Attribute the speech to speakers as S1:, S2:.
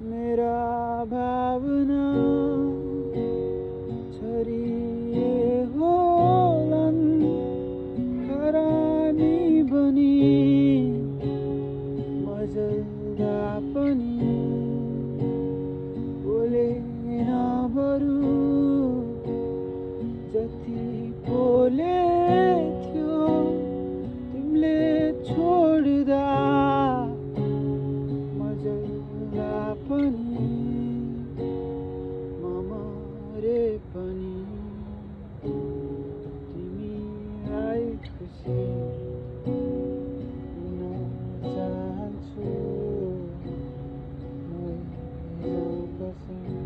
S1: मेरा भावना छरिए होलान् खरानी बनी मजदा पनि बोलेन बरु जति बोले थियो तिमीले छोड्दा मजदा पनि म मरे पनि तिमीलाई खुसी हुन चाहन्छु म जाऊ कसम